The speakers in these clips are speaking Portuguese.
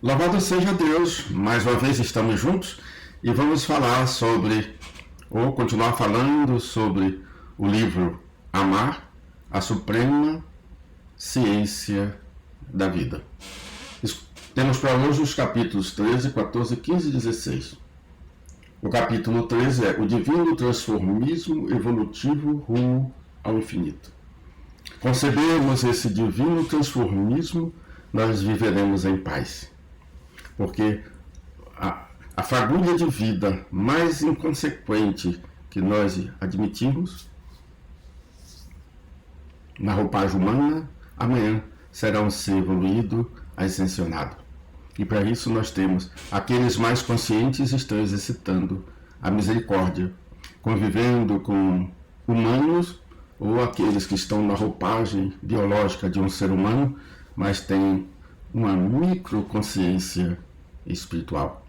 Louvado seja Deus, mais uma vez estamos juntos e vamos falar sobre, ou continuar falando sobre o livro Amar, a Suprema Ciência da Vida. Temos para hoje os capítulos 13, 14, 15 e 16. O capítulo 13 é o divino transformismo evolutivo rumo ao infinito. Concebemos esse divino transformismo, nós viveremos em paz. Porque a fagulha de vida mais inconsequente que nós admitimos na roupagem humana, amanhã será um ser evoluído, ascensionado. E para isso nós temos aqueles mais conscientes estão exercitando a misericórdia, convivendo com humanos ou aqueles que estão na roupagem biológica de um ser humano, mas têm uma microconsciência espiritual.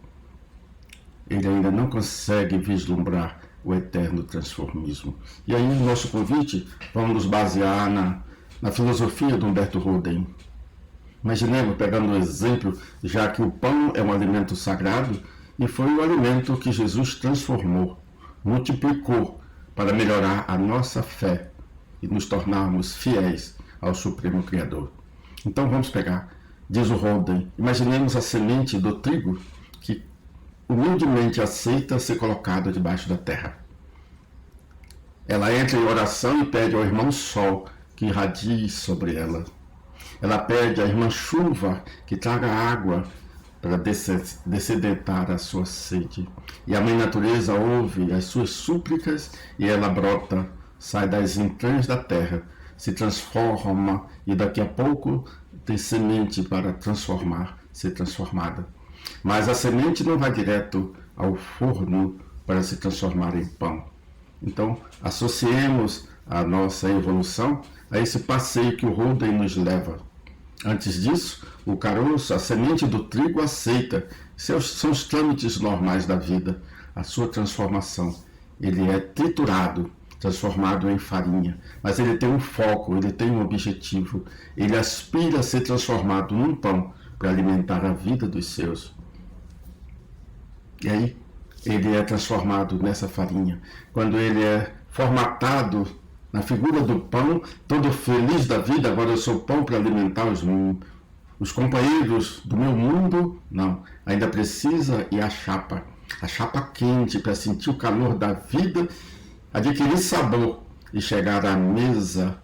Ele ainda não consegue vislumbrar o eterno transformismo. E aí, no nosso convite, vamos nos basear na filosofia de Humberto Roden. Imaginemos, pegando um exemplo, já que o pão é um alimento sagrado e foi o alimento que Jesus transformou, multiplicou para melhorar a nossa fé e nos tornarmos fiéis ao Supremo Criador. Então vamos pegar, diz o Roden, imaginemos a semente do trigo que humildemente aceita ser colocada debaixo da terra. Ela entra em oração e pede ao irmão Sol que irradie sobre ela. Ela pede à irmã Chuva que traga água para dessedentar a sua sede. E a mãe natureza ouve as suas súplicas e ela brota, sai das entranhas da terra, se transforma e daqui a pouco tem semente para transformar, ser transformada. Mas a semente não vai direto ao forno para se transformar em pão. Então, associemos a nossa evolução a esse passeio que o Roden nos leva. Antes disso, o caroço, a semente do trigo aceita. São os trâmites normais da vida, a sua transformação. Ele é triturado, transformado em farinha, mas ele tem um foco, ele tem um objetivo, ele aspira a ser transformado num pão para alimentar a vida dos seus. E aí, ele é transformado nessa farinha. Quando ele é formatado na figura do pão, todo feliz da vida, agora eu sou pão para alimentar os companheiros do meu mundo, não, ainda precisa ir a chapa quente para sentir o calor da vida, adquirir sabor e chegar à mesa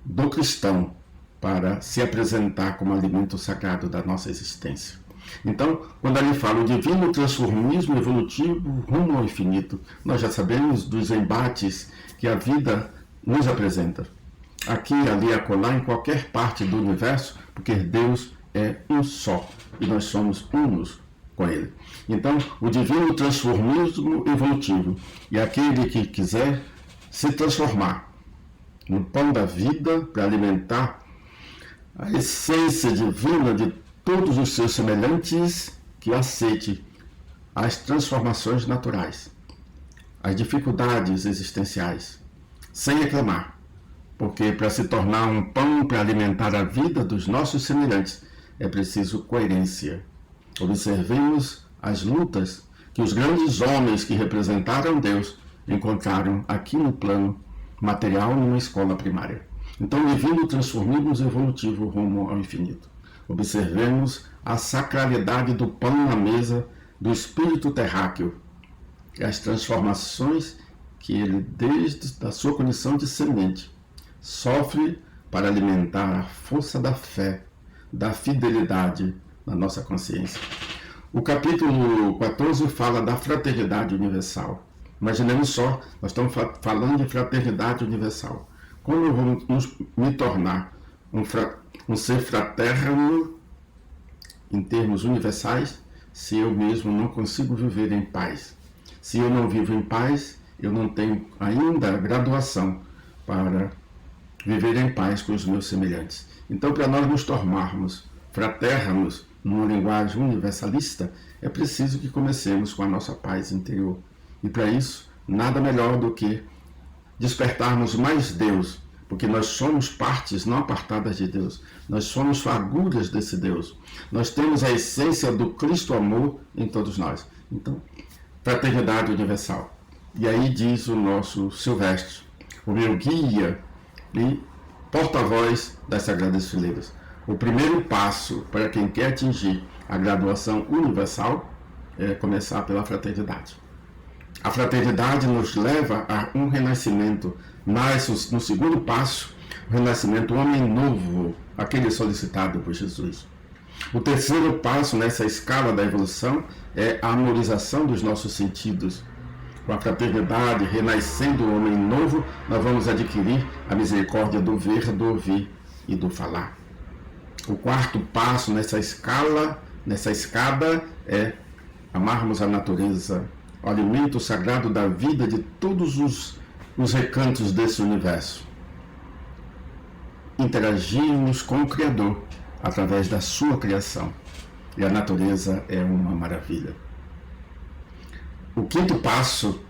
do cristão para se apresentar como alimento sagrado da nossa existência. Então, quando ele fala o divino transformismo evolutivo rumo ao infinito, nós já sabemos dos embates que a vida nos apresenta. Aqui, ali, acolá, em qualquer parte do universo, porque Deus é um só e nós somos unos com Ele. Então, o divino transformismo evolutivo e aquele que quiser se transformar no pão da vida para alimentar a essência divina de todos os seus semelhantes, que aceite as transformações naturais, as dificuldades existenciais, sem reclamar, porque para se tornar um pão para alimentar a vida dos nossos semelhantes é preciso coerência. Observemos as lutas que os grandes homens que representaram Deus encontraram aqui no plano material numa escola primária. Então, divino transformismo evolutivo rumo ao infinito. Observemos a sacralidade do pão na mesa do espírito terráqueo e as transformações que ele, desde a sua condição de semente, sofre para alimentar a força da fé, da fidelidade na nossa consciência. O capítulo 14 fala da fraternidade universal. Imaginemos só, nós estamos falando de fraternidade universal. Como eu vou me tornar um ser fraterno em termos universais se eu mesmo não consigo viver em paz? Se eu não vivo em paz, eu não tenho ainda graduação para viver em paz com os meus semelhantes. Então, para nós nos tornarmos fraternos numa linguagem universalista, é preciso que comecemos com a nossa paz interior. E para isso, nada melhor do que despertarmos mais Deus porque nós somos partes não apartadas de Deus. Nós somos figuras desse Deus. Nós temos a essência do Cristo amor em todos nós. Então, fraternidade universal. E aí diz o nosso Silvestre, o meu guia e porta-voz das Sagradas Fileiras. O primeiro passo para quem quer atingir a graduação universal é começar pela fraternidade. A fraternidade nos leva a um renascimento. Nasce no segundo passo, o renascimento, o homem novo, aquele solicitado por Jesus. O terceiro passo nessa escala da evolução é a harmonização dos nossos sentidos. Com a fraternidade, renascendo o homem novo, nós vamos adquirir a misericórdia do ver, do ouvir e do falar. O quarto passo nessa escada é amarmos a natureza, o alimento sagrado da vida de todos os recantos desse universo. Interagirmos com o Criador através da sua criação. E a natureza é uma maravilha. O quinto passo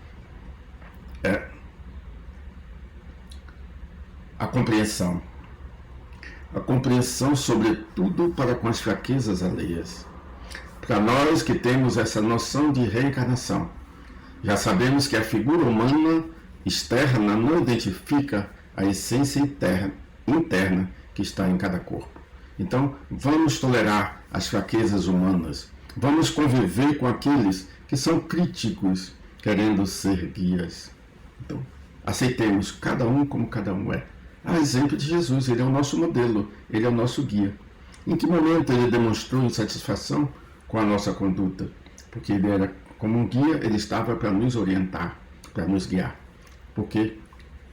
é a compreensão. A compreensão, sobretudo, para com as fraquezas alheias. Para nós que temos essa noção de reencarnação, já sabemos que a figura humana externa não identifica a essência interna que está em cada corpo. Então, vamos tolerar as fraquezas humanas. Vamos conviver com aqueles que são críticos, querendo ser guias. Então, aceitemos cada um como cada um é. A exemplo de Jesus, ele é o nosso modelo, ele é o nosso guia. Em que momento ele demonstrou insatisfação com a nossa conduta? Porque ele era como um guia, ele estava para nos orientar, para nos guiar. Porque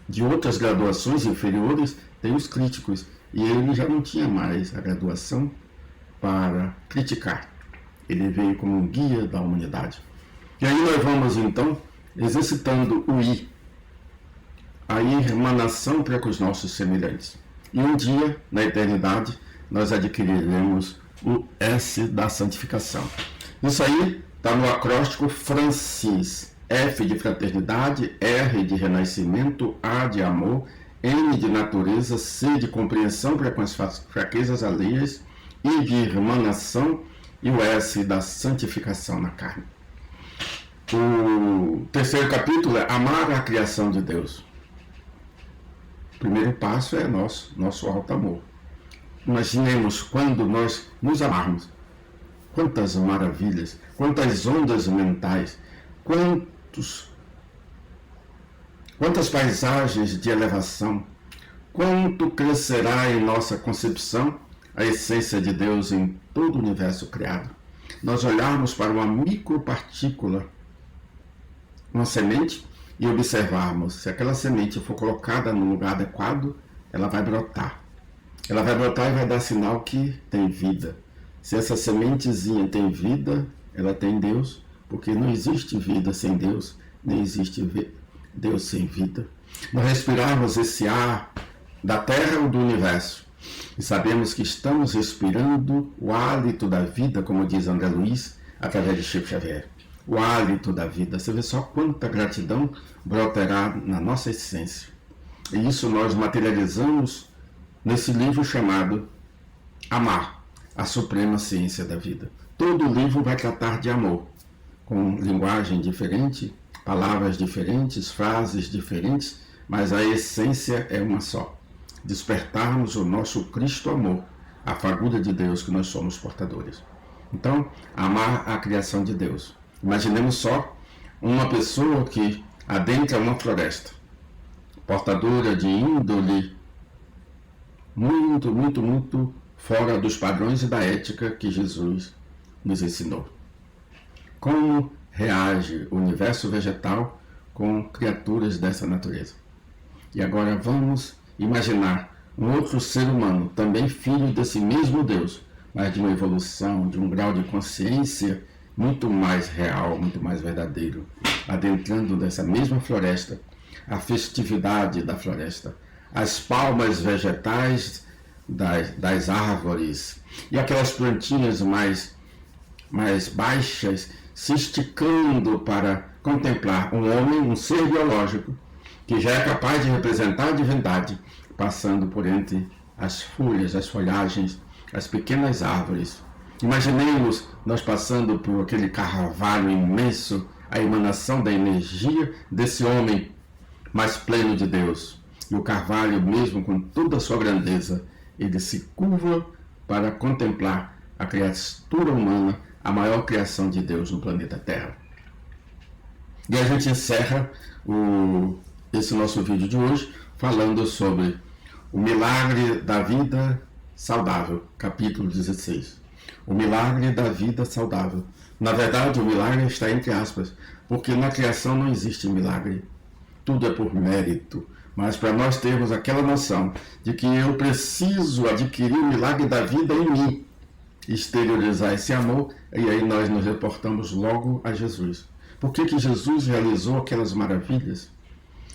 de outras graduações inferiores tem os críticos, e ele já não tinha mais a graduação para criticar. Ele veio como um guia da humanidade. E aí nós vamos então exercitando o I, a irmanação para com os nossos semelhantes. E um dia, na eternidade, nós adquiriremos o S da santificação. Isso aí está no acróstico Francis. F de fraternidade, R de renascimento, A de amor, N de natureza, C de compreensão para com as fraquezas alheias, I de irmanação e o S da santificação na carne. O terceiro capítulo é amar a criação de Deus. O primeiro passo é nosso alto amor. Imaginemos quando nós nos amarmos. Quantas maravilhas, quantas ondas mentais, quantas paisagens de elevação, quanto crescerá em nossa concepção a essência de Deus em todo o universo criado. Nós olharmos para uma micropartícula, uma semente, e observarmos, se aquela semente for colocada no lugar adequado, ela vai brotar. Ela vai brotar e vai dar sinal que tem vida. Se essa sementezinha tem vida, ela tem Deus, porque não existe vida sem Deus, nem existe Deus sem vida. Nós respirarmos esse ar da terra ou do universo, e sabemos que estamos respirando o hálito da vida, como diz André Luiz, através de Chico Xavier. O hálito da vida. Você vê só quanta gratidão brotará na nossa essência. E isso nós materializamos nesse livro chamado Amar, a Suprema Ciência da Vida. Todo livro vai tratar de amor, com linguagem diferente, palavras diferentes, frases diferentes, mas a essência é uma só. Despertarmos o nosso Cristo amor, a fagulha de Deus que nós somos portadores. Então, amar a criação de Deus. Imaginemos só uma pessoa que adentra uma floresta, portadora de índole muito fora dos padrões e da ética que Jesus nos ensinou. Como reage o universo vegetal com criaturas dessa natureza? E agora vamos imaginar um outro ser humano, também filho desse mesmo Deus, mas de uma evolução, de um grau de consciência muito mais real, muito mais verdadeiro, adentrando dessa mesma floresta, a festividade da floresta, as palmas vegetais das árvores e aquelas plantinhas mais baixas se esticando para contemplar um homem, um ser biológico, que já é capaz de representar a divindade, passando por entre as folhas, as folhagens, as pequenas árvores. Imaginemos nós passando por aquele carvalho imenso, a emanação da energia desse homem mais pleno de Deus. E o carvalho, mesmo com toda a sua grandeza, ele se curva para contemplar a criatura humana, a maior criação de Deus no planeta Terra. E a gente encerra esse nosso vídeo de hoje falando sobre o milagre da vida saudável, capítulo 16. O milagre da vida saudável. Na verdade, o milagre está entre aspas, porque na criação não existe milagre. Tudo é por mérito. Mas para nós termos aquela noção de que eu preciso adquirir o milagre da vida em mim, exteriorizar esse amor, e aí nós nos reportamos logo a Jesus. Por que Jesus realizou aquelas maravilhas?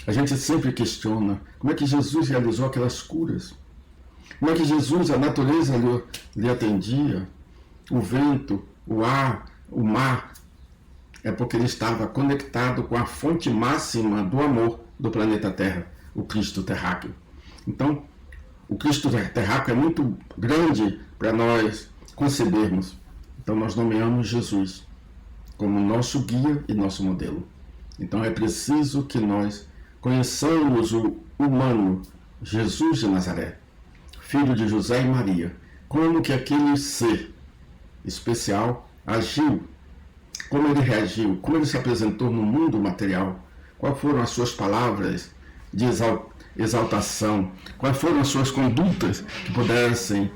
A gente sempre questiona como é que Jesus realizou aquelas curas. Como é que Jesus, a natureza lhe atendia, o vento, o ar, o mar. É porque ele estava conectado com a fonte máxima do amor do planeta Terra, o Cristo terráqueo. Então, o Cristo terráqueo é muito grande para nós concebermos. Então, nós nomeamos Jesus como nosso guia e nosso modelo. Então, é preciso que nós conheçamos o humano Jesus de Nazaré, filho de José e Maria, como que aquele ser especial agiu, como ele reagiu, como ele se apresentou no mundo material, quais foram as suas palavras de exaltação, quais foram as suas condutas que pudessem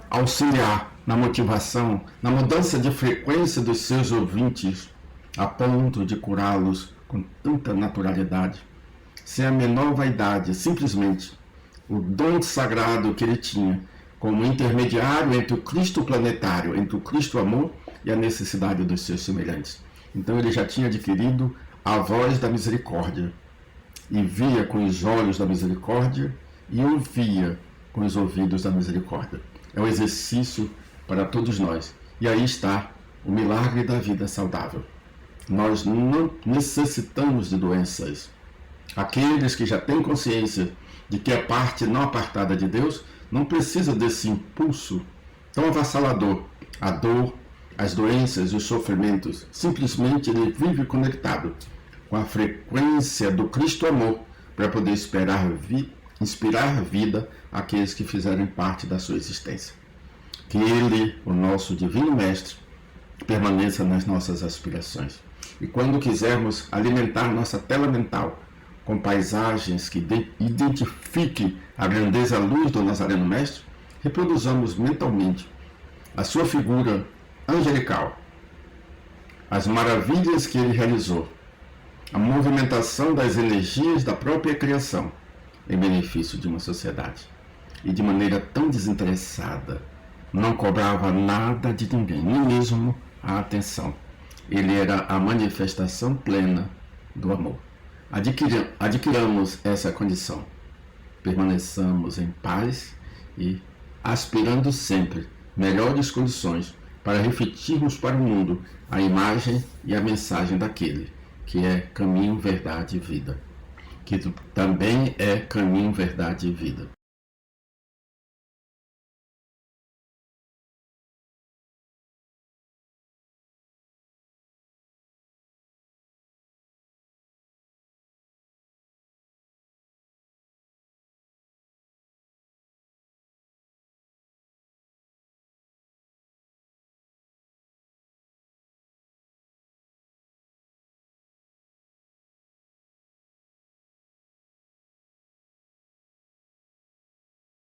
auxiliar na motivação, na mudança de frequência dos seus ouvintes, a ponto de curá-los com tanta naturalidade, sem a menor vaidade, simplesmente o dom sagrado que ele tinha como intermediário entre o Cristo planetário, entre o Cristo amor e a necessidade dos seus semelhantes. Então ele já tinha adquirido a voz da misericórdia, e via com os olhos da misericórdia e ouvia com os ouvidos da misericórdia. É um exercício para todos nós. E aí está o milagre da vida saudável. Nós não necessitamos de doenças. Aqueles que já têm consciência de que a parte não apartada de Deus não precisa desse impulso tão avassalador. A dor, as doenças e os sofrimentos. Simplesmente ele vive conectado com a frequência do Cristo amor para poder inspirar vida àqueles que fizerem parte da sua existência. Que ele, o nosso divino mestre, permaneça nas nossas aspirações. E quando quisermos alimentar nossa tela mental com paisagens que identifiquem a grandeza luz do Nazareno Mestre, reproduzamos mentalmente a sua figura angelical, as maravilhas que ele realizou, a movimentação das energias da própria criação em benefício de uma sociedade. E de maneira tão desinteressada, não cobrava nada de ninguém, nem mesmo a atenção. Ele era a manifestação plena do amor. Adquiramos essa condição. Permaneçamos em paz e aspirando sempre melhores condições para refletirmos para o mundo a imagem e a mensagem daquele que é caminho, verdade e vida. Que também é caminho, verdade e vida.